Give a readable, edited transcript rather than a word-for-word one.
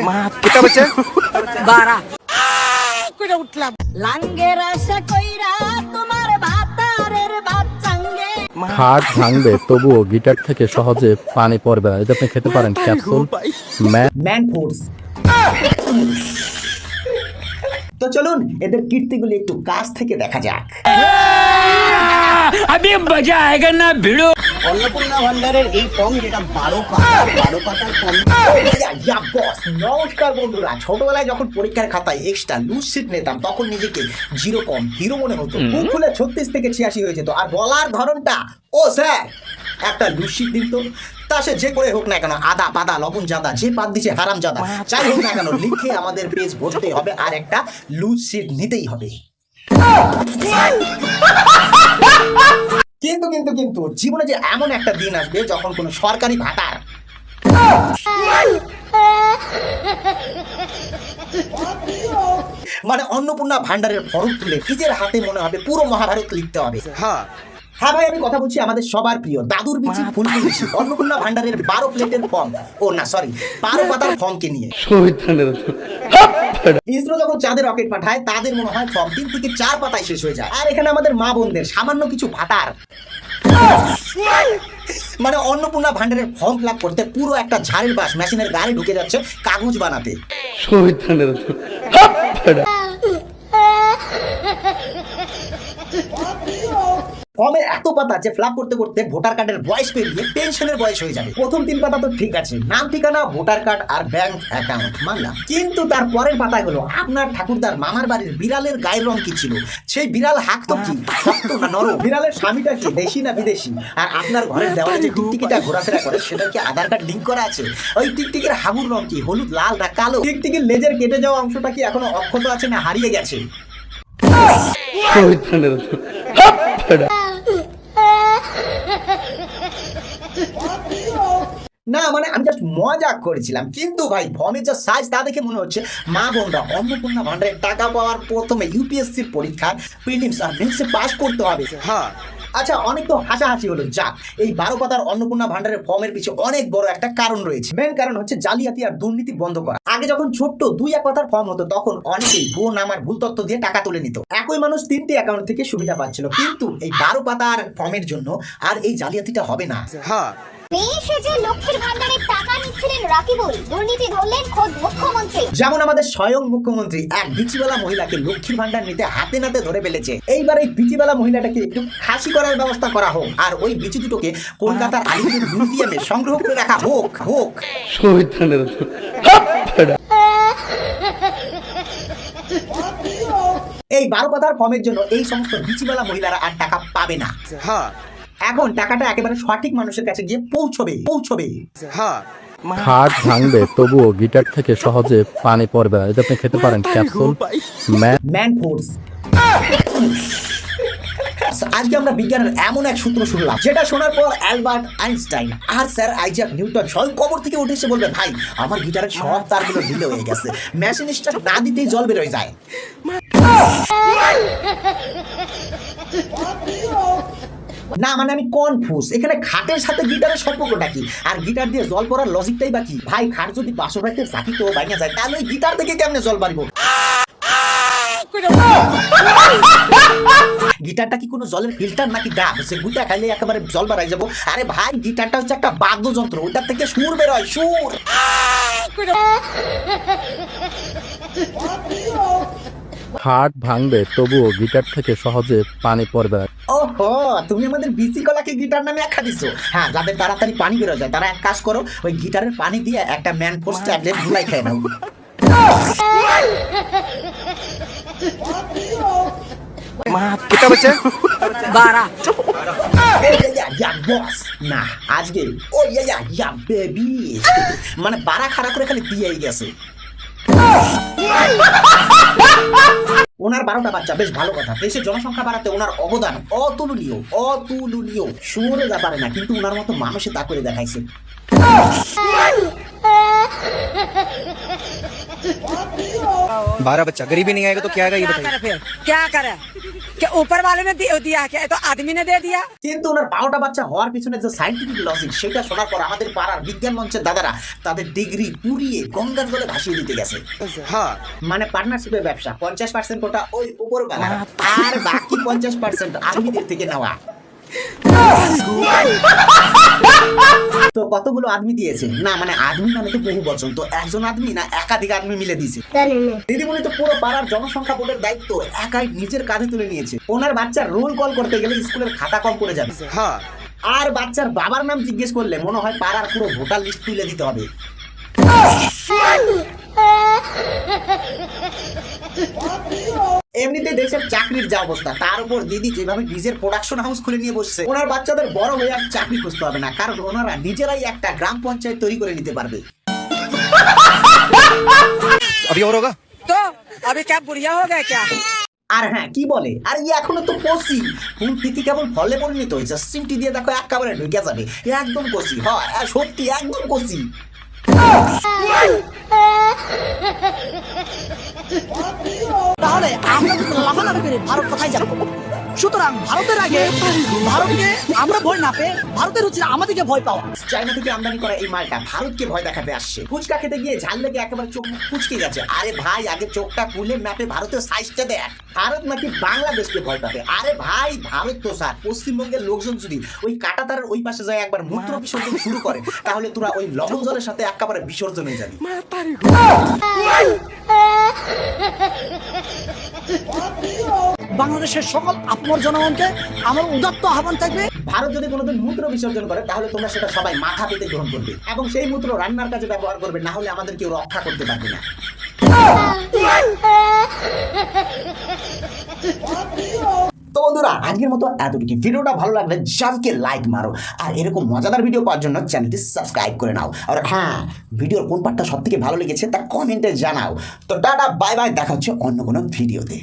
कितना बच्चे 12 কইরা উঠলাম লাঙ্গের আশা কইরা তোমার ভাতারের ভাত সঙ্গে হার্ট ভাঙবে তবুও গিটার থেকে সহজে পানি পড়বে না। এটা আপনি খেতে পারেন ক্যাপসুল ম্যান ফোর্স। তো চলুন এদের কীর্তিগুলি একটু কাছ থেকে দেখা যাক। अभी मजा आएगा ना भिड़ो অন্নপূর্ণা ভান্ডারের এই ফর্ম যেটা 12 পাতার ফর্ম। নমস্কার বন্ধুরা, ছোটবেলায় যখন পরীক্ষার খাতায় এক্সট্রা লুজ সিট নিতাম তখন নিজেকে জিরো কম হিরো মনে হতো। মুখ খুলে 36 থেকে 86 হয়ে যেত। আর বলার ধরনটা, ও স্যার একটা লুজ সিট দিত, তা সে যে করে হোক না কেন, আদা পাদা লবণ জাদা যে পাত দিছে হারাম জাদা চাই হোক না কেন, লিখে আমাদের পেজ ভরতে হবে আর একটা লুজ সিট নিতেই হবে। কিন্তু কিন্তু কিন্তু জীবনে যে এমন একটা দিন আসবে যখন কোনো সরকারি ভাতার মানে অন্নপূর্ণা ভান্ডারের ফরম তুলে নিজের হাতে মনে হবে পুরো মহাভারত লিখতে হবে। হ্যাঁ ভাই, আমি কথা বলছি আমাদের সবার প্রিয় দাদুর বিচি ফুলফুল বিচি অন্নপূর্ণা ভান্ডারের 12 প্লেটের ফর্ম, ও না সরি 12 পাতার ফর্মকে নিয়ে। ইসরো যখন চাঁদে রকেট পাঠায় তাদের মনে হয় ফর্ম 3 থেকে 4 পাতায় শেষ হয়ে যায়। আর এখানে আমাদের মা বোনদের সামান্য কিছু ভাতার মানে অন্নপূর্ণা ভান্ডারের ফর্ম ফিল আপ করতে পুরো একটা ঝাড়ের বাস মেশিনের গাড়ি ঢুকে যাচ্ছে কাগজ বানাতে। ফর্মে এত পাতা যে ফিল আপ করতে করতে ভোটার কার্ডের বয়স পেরিয়ে পেনশনের বয়স হয়ে যাবে। প্রথম 3 পাতা তো ঠিক আছে, নাম ঠিকানা ভোটার কার্ড আর ব্যাংক অ্যাকাউন্ট মানলাম, কিন্তু তার পরের পাতাগুলো আপনার ঠাকুরদার মামার বাড়ির বিড়ালের গায়ের রং কি ছিল, সেই বিড়াল হাঁকতো কি, শক্ত না নরম, বিড়ালের স্বামীটা কি দেশি না বিদেশি, আর আপনার ঘরের দেওয়ালে যে টিকটিকিটা ঘোরাফেরা করে সেটা কি আধার কার্ড লিংক করা আছে, ওই টিকটিকির হাগুর রং কি হলুদ লাল না কালো, টিকটিকির লেজের কেটে যাওয়া অংশটা কি এখনো অক্ষত আছে না হারিয়ে গেছে। না মানে আমি জাস্ট মজা করেছিলাম, কিন্তু ভাই ফর্মের যা সাইজ তা দেখে মনে হচ্ছে মা বোনরা অন্নপূর্ণা ভান্ডারের টাকা পাওয়ার প্রথমে ইউপিএসসির পরীক্ষার প্রিলিমস আর মেন্সে পাস করতে হবে। আচ্ছা, অনেক তো হাসাহাসি হলো, যাক এই 12 পাতার অন্নপূর্ণা ভান্ডারের ফর্মের পিছনে অনেক বড় একটা কারণ রয়েছে। মেন কারণ হচ্ছে জালিয়াতি আর দুর্নীতি বন্ধ করা। আগে যখন ছোট্ট 2-1 পাতার ফর্ম হতো তখন অনেকেই ভুয়ো নাম আর ভুল তথ্য দিয়ে টাকা তুলে নিত। একই মানুষ 3টি অ্যাকাউন্ট থেকে সুবিধা পাচ্ছিল, কিন্তু এই 12 পাতার ফর্মের জন্য আর এই জালিয়াতিটা হবে না। লক্ষ্মীর ভান্ডারের টাকা নিচ্ছিলেন রাকিবুল, দুর্নীতি ধরলেন খোদ মুখ্যমন্ত্রী। যেমন আমাদের স্বয়ং মুখ্যমন্ত্রী এক বিচিওয়ালা মহিলাকে লক্ষ্মীর ভান্ডার নিতে হাতে নাতে ধরে ফেলেছে। এইবার এই বিচিওয়ালা মহিলাটাকে একটু ফাঁসি করার ব্যবস্থা করা হোক, আর ওই বিচি দুটোকে কলকাতার আলিপুর মিউজিয়ামে সংগ্রহ করে রাখা হোক। এই 12 পাতার ফর্মের জন্য এই সমস্ত বিচিওয়ালা মহিলারা আর টাকা পাবে না। এখন টাকাটা একেবারে সঠিক মানুষের কাছে গিয়ে পৌঁছবে। হার্ট ভাঙবে তবুও গিটার থেকে সহজে পানি পড়বে না। এটা আপনি খেতে পারেন ক্যাপসুল ম্যান ফোর্স। আজকে আমরা বিজ্ঞানের এমন এক সূত্র শুনলাম যেটা শোনার পর অ্যালবার্ট আইনস্টাইন আর স্যার আইজাক নিউটন স্বয়ং কবর থেকে উঠে এসে বলবে, ভাই আমার গিটারের সব তারগুলো ঢিলে হয়ে গেছে, মেশিন স্টার্ট না দিতেই জল বের হয়ে যায়। না মানে আমি কনফিউজ, এখানে খাটের সাথে গিটারের সম্পর্কটা কি, আর গিটার দিয়ে জল পড়ার লজিকটাই বা কি? ভাই খাট যদি 500 টাকাতে চাকি তো বাইনা যায়, তাহলে ওই গিটার থেকে কেমনে জল বাড়িব? গিটারটা কি কোনো জলের ফিল্টার নাকি ডাব সে গুটা খাইলে একেবারে জল বাড়াই যাবো? আরে ভাই গিটারটা হচ্ছে একটা বাদ্যযন্ত্র, ওটার থেকে সুর বের হয়, সুর। হার্ট ভাঙবে তবুও গিটার থেকে সহজে পানি পড়বে না। ওহো, তুমি আমাদের বিসি কলাকে গিটার নামে আখ্যা দিছো। হ্যাঁ, যাদের তাড়াতাড়ি পানি বের হয়ে যায় তারা এক কাজ করো, ওই গিটারের পানি দিয়ে একটা ম্যান ফোর্স ট্যাবলেট গুলাই খেয়ে নাও। कितना बच्चे 12 না আজকে ও বেবি মানে 12 খারাপ করে খালি দিয়েই গেছে। ওনার 12টা বাচ্চা, বেশ ভালো কথা। দেশের জনসংখ্যা বাড়াতে ওনার অবদান অতুলনীয়। শুনে যা পারে না, কিন্তু ওনার মতো মানুষে তা করে দেখাইছে। 12 बच्चा, गरीबी नहीं आएगा तो क्या आएगा ये क्या बताइए। करे फिर क्या करे कि ऊपर वाले ने दिया क्या ये तो आदमी ने दे दिया। কিন্তু ওনার 12টা বাচ্চা হওয়ার পিছনে যে সায়েন্টিফিক লজিক সেটা শোনার পর আমাদের পাড়ার বিজ্ঞান মঞ্চের দাদারা তাদের ডিগ্রি পুড়িয়ে গঙ্গার জলে ভাসিয়ে দিতে গেছে। हाँ মানে পার্টনারশিপের ব্যবসা 50% ওটা ওই উপরওয়ালা আর বাকি 50% আর্মিদের থেকে নেওয়া। তো কতগুলো আদমি দিয়েছে না, মানে আদমি মানে তো বহু বচন, তো একজন আদমি না একাধিক আদমি মিলে দিয়েছে। দিদিমণি তো পুরো পাড়ার জনসংখ্যা বোর্ডের দায়িত্ব একাই নিজের কাঁধে তুলে নিয়েছে। ওনার বাচ্চার রোল কল করতে গেলে স্কুলের খাতা কম পড়ে যাবে। हाँ আর বাচ্চার বাবার নাম জিজ্ঞেস করলে মনে হয় পাড়ার পুরো ভোটার লিস্ট তুলে দিতে হবে। এমনিতে দেশের চাকরির যা অবস্থা, তার উপর দিদি যেভাবে নিজের প্রোডাকশন হাউস খুলে নিয়ে বসছে, ওনার বাচ্চাদের বড় হয়ে আর চাকরি খুঁজতে হবে না, কারণ ওনারা নিজেরাই একটা গ্রাম পঞ্চায়েত তৈরি করে নিতে পারবে। अभी और होगा। तो अभी क्या बुढ़िया हो गया क्या। আর হ্যাঁ কি বলে, আর এখনো তো কষি ফুল তিথি কেবল ফলে পরিণত হয়েছে, সিমটি দিয়ে দেখো একেবারে ঢুকে যাবে, একদম কষি হয় সত্যি একদম কষি। তাহলে আমরা যদি লাফালাফি করি ভারত কোথায় যাবো। সুতরাং ভারতের আগে ভারতকে আমরা ভয় না পেয়ে ভারতের হচ্ছে আমাদেরকে ভয় পাওয়া। চায়না থেকে আমদানি করা এই মালটা ভারতকে ভয় দেখাতে আসছে। ফুচকা খেতে গিয়ে ঝাল লেগে একেবারে চোখ মুখ কুচকে গেছে। আরে ভাই আগে চোখটা খুলে ম্যাপে ভারতের সাইজটা দেখ। ভারত নাকি বাংলাদেশকে ভয় পাবে। আরে ভাই ভারত তো স্যার পশ্চিমবঙ্গের লোকজন যদি ওই কাঁটাতারের ওই পাশে যায় একবার মূত্র বিসর্জন শুরু করে তাহলে তোরা ওই লবণ জলের সাথে একেবারে বিসর্জন হয়ে যাবি। বাংলাদেশের সকল আপনার জনগণকে আমার উদাত্ত আহ্বান থাকবে, ভারত যদি কোনোদিন মূত্র বিসর্জন করে তাহলে তোমরা সেটা সবাই মাথা পেতে গ্রহণ করবে এবং সেই মূত্র রান্নার কাজে ব্যবহার করবে, না হলে আমাদের কেউ রক্ষা করতে পারবে না। তো বন্ধুরা আজকের মতো এতটুকু। ভিডিওটা ভালো লাগলে জানকে লাইক মারো, আর এরকম মজাদার ভিডিও পাওয়ার জন্য চ্যানেলটি সাবস্ক্রাইব করে নাও। আর হ্যাঁ, ভিডিওর কোন পার্টটা সব থেকে ভালো লেগেছে তা কমেন্টে জানাও। তো টাটা বাই বাই, দেখা হচ্ছে অন্য কোনো ভিডিওতে।